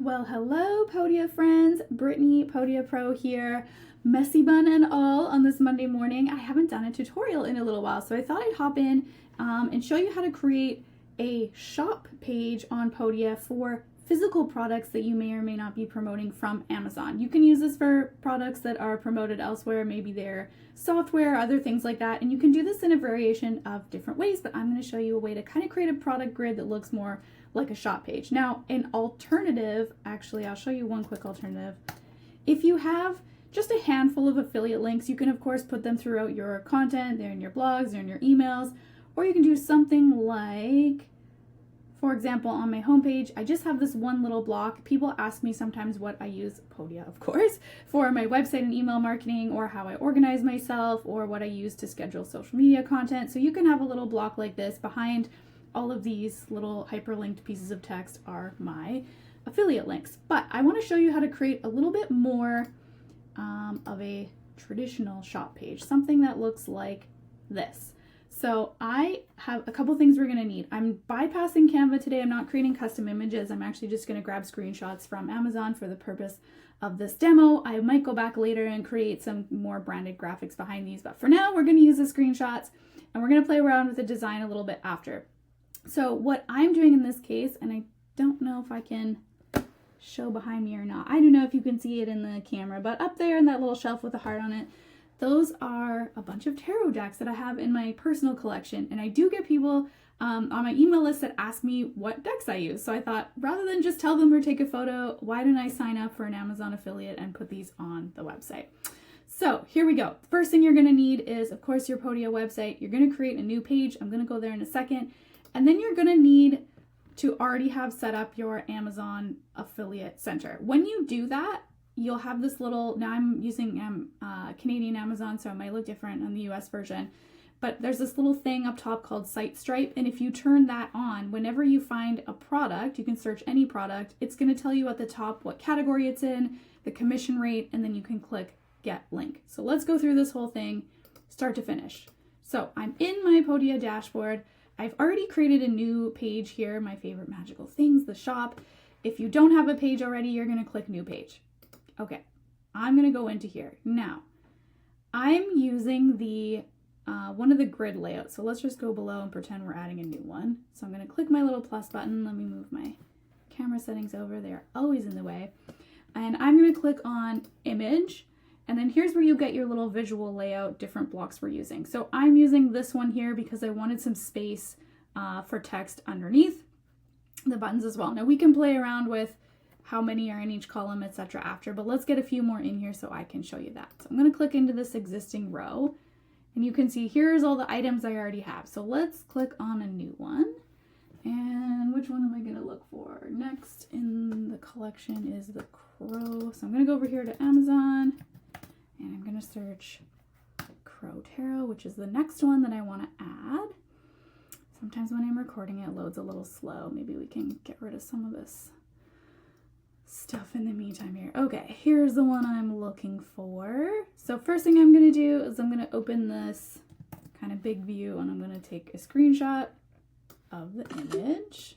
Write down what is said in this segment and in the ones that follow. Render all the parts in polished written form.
Well, hello Podia friends, Brittany Podia Pro here, messy bun and all on this Monday morning. I haven't done a tutorial in a little while, so I thought I'd hop in and show you how to create a shop page on Podia for physical products that you may or may not be promoting from Amazon. You can use this for products that are promoted elsewhere, maybe their software, other things like that, and you can do this in a variation of different ways, but I'm going to show you a way to kind of create a product grid that looks more like a shop page. Now, an alternative, actually, I'll show you one quick alternative. If you have just a handful of affiliate links, you can of course put them throughout your content. They're in your blogs, they're in your emails, or you can do something like, for example, on my homepage, I just have this one little block. People ask me sometimes what I use, Podia of course, for my website and email marketing, or how I organize myself, or what I use to schedule social media content. So you can have a little block like this. Behind all of these little hyperlinked pieces of text are my affiliate links. But I want to show you how to create a little bit more of a traditional shop page, something that looks like this. So I have a couple things we're going to need. I'm bypassing Canva today. I'm not creating custom images. I'm actually just going to grab screenshots from Amazon for the purpose of this demo. I might go back later and create some more branded graphics behind these, but for now we're going to use the screenshots and we're going to play around with the design a little bit after. So what I'm doing in this case, and I don't know if I can show behind me or not. I don't know if you can see it in the camera, but up there in that little shelf with a heart on it, those are a bunch of tarot decks that I have in my personal collection. And I do get people on my email list that ask me what decks I use. So I thought, rather than just tell them or take a photo, why don't I sign up for an Amazon affiliate and put these on the website? So here we go. First thing you're going to need is, of course, your Podia website. You're going to create a new page. I'm going to go there in a second. And then you're going to need to already have set up your Amazon affiliate center. When you do that, you'll have this little, now I'm using Canadian Amazon, so it might look different on the US version, but there's this little thing up top called SiteStripe. And if you turn that on, whenever you find a product, you can search any product, it's going to tell you at the top what category it's in, the commission rate, and then you can click Get Link. So let's go through this whole thing start to finish. So I'm in my Podia dashboard. I've already created a new page here, my favorite magical things, the shop. If you don't have a page already, you're going to click New Page. Okay, I'm going to go into here. Now, I'm using the one of the grid layouts. So let's just go below and pretend we're adding a new one. So I'm going to click my little plus button. Let me move my camera settings over. They're always in the way. And I'm going to click on Image. And then here's where you get your little visual layout, different blocks we're using. So I'm using this one here because I wanted some space for text underneath the buttons as well. Now we can play around with how many are in each column, etc. after, but let's get a few more in here so I can show you that. So I'm going to click into this existing row and you can see here's all the items I already have. So let's click on a new one. And which one am I going to look for? Next in the collection is the crow. So I'm going to go over here to Amazon. And I'm going to search Crow Tarot, which is the next one that I want to add. Sometimes when I'm recording it loads a little slow. Maybe we can get rid of some of this stuff in the meantime here. Okay, here's the one I'm looking for. So first thing I'm going to do is I'm going to open this kind of big view and I'm going to take a screenshot of the image.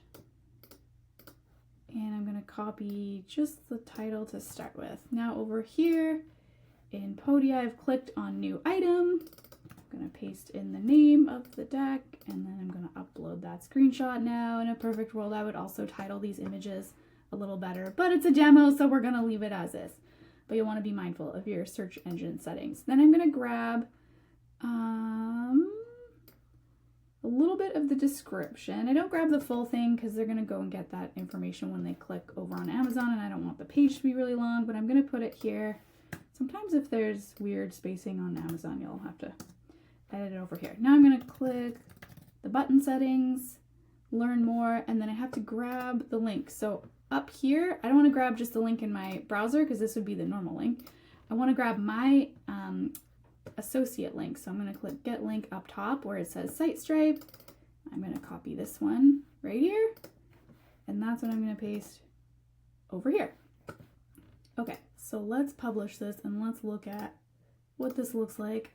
And I'm going to copy just the title to start with. Now over here, in Podia, I've clicked on New Item. I'm going to paste in the name of the deck, and then I'm going to upload that screenshot now. In a perfect world, I would also title these images a little better, but it's a demo, so we're going to leave it as is. But you want to be mindful of your search engine settings. Then I'm going to grab a little bit of the description. I don't grab the full thing because they're going to go and get that information when they click over on Amazon, and I don't want the page to be really long, but I'm going to put it here. Sometimes if there's weird spacing on Amazon, you'll have to edit it over here. Now I'm going to click the button settings, learn more, and then I have to grab the link. So up here, I don't want to grab just the link in my browser because this would be the normal link. I want to grab my associate link. So I'm going to click Get Link up top where it says SiteStripe. I'm going to copy this one right here, and that's what I'm going to paste over here. Okay, so let's publish this and let's look at what this looks like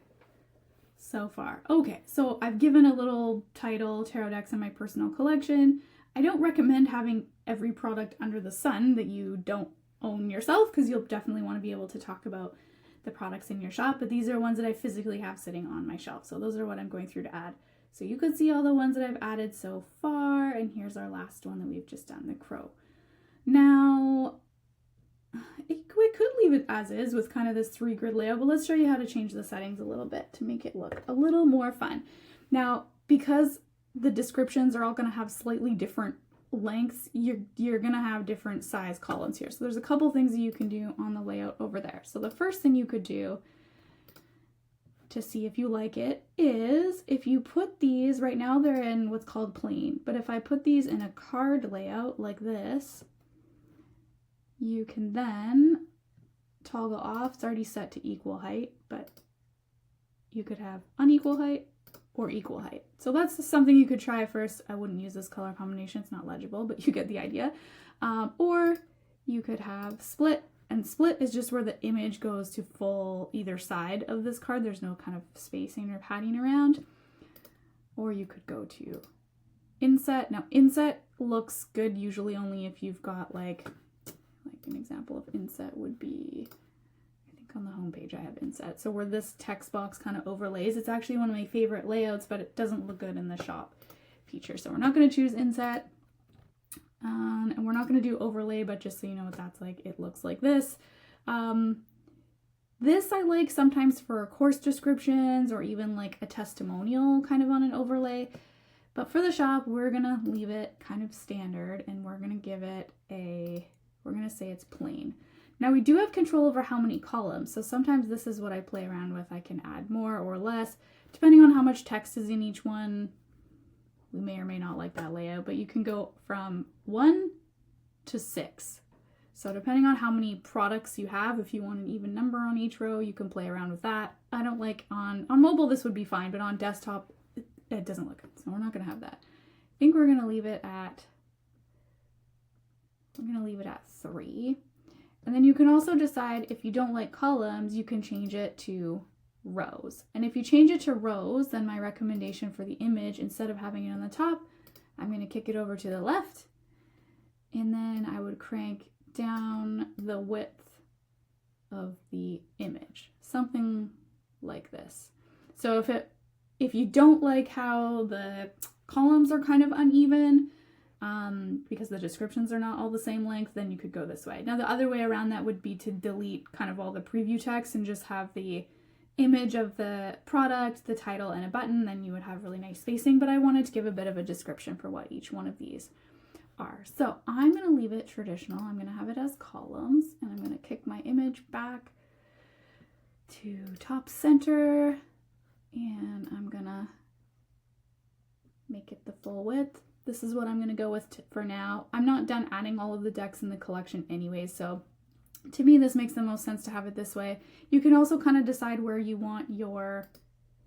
so far. Okay, so I've given a little title, Tarot Decks in my personal collection. I don't recommend having every product under the sun that you don't own yourself, because you'll definitely want to be able to talk about the products in your shop, but these are ones that I physically have sitting on my shelf. So those are what I'm going through to add. So you could see all the ones that I've added so far, and here's our last one that we've just done, the crow. Now, we could leave it as is with kind of this 3-grid layout, but let's show you how to change the settings a little bit to make it look a little more fun. Now, because the descriptions are all going to have slightly different lengths, you're going to have different size columns here. So there's a couple things that you can do on the layout over there. So the first thing you could do to see if you like it is if you put these, right now they're in what's called plain, but if I put these in a card layout like this, you can then toggle off. It's already set to equal height, but you could have unequal height or equal height. So that's something you could try first. I wouldn't use this color combination, it's not legible, but you get the idea. Or you could have split, and split is just where the image goes to full either side of this card. There's no kind of spacing or padding around. Or you could go to inset. Now inset looks good usually only if you've got like an example of inset would be, I think on the home page I have inset. So where this text box kind of overlays, it's actually one of my favorite layouts, but it doesn't look good in the shop feature. So we're not going to choose inset, and we're not going to do overlay, but just so you know what that's like, it looks like this. This I like sometimes for course descriptions or even like a testimonial kind of on an overlay. But for the shop, we're going to leave it kind of standard, and we're going to give it we're going to say it's plain. Now we do have control over how many columns, so sometimes this is what I play around with. I can add more or less, depending on how much text is in each one. We may or may not like that layout, but you can go from 1 to 6. So depending on how many products you have, if you want an even number on each row, you can play around with that. I don't like, on mobile this would be fine, but on desktop it doesn't look good, so we're not going to have that. I think we're going to leave it at 3. And then you can also decide, if you don't like columns, you can change it to rows. And if you change it to rows, then my recommendation for the image, instead of having it on the top, I'm going to kick it over to the left, and then I would crank down the width of the image, something like this. So if you don't like how the columns are kind of uneven, because the descriptions are not all the same length, then you could go this way. Now the other way around that would be to delete kind of all the preview text and just have the image of the product, the title, and a button. Then you would have really nice spacing, but I wanted to give a bit of a description for what each one of these are. So I'm going to leave it traditional. I'm going to have it as columns, and I'm going to kick my image back to top center, and I'm going to make it the full width. This is what I'm going to go with for now. I'm not done adding all of the decks in the collection anyways, so to me this makes the most sense to have it this way. You can also kind of decide where you want your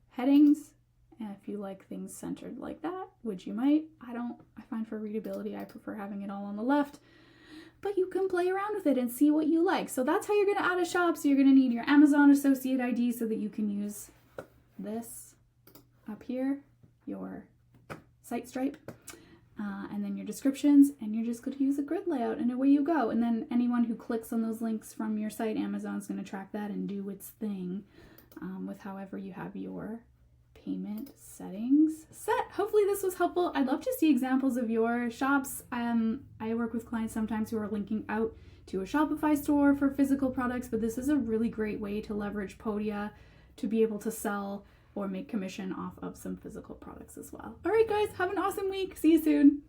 headings, and if you like things centered like that, which you might. I find for readability I prefer having it all on the left, but you can play around with it and see what you like. So that's how you're going to add a shop. So you're going to need your Amazon Associate ID so that you can use this up here, your SiteStripe, and then your descriptions, and you're just going to use a grid layout, and away you go. And then anyone who clicks on those links from your site, Amazon's going to track that and do its thing with however you have your payment settings set. Hopefully this was helpful. I'd love to see examples of your shops. I work with clients sometimes who are linking out to a Shopify store for physical products, but this is a really great way to leverage Podia to be able to sell or make commission off of some physical products as well. All right, guys, have an awesome week. See you soon.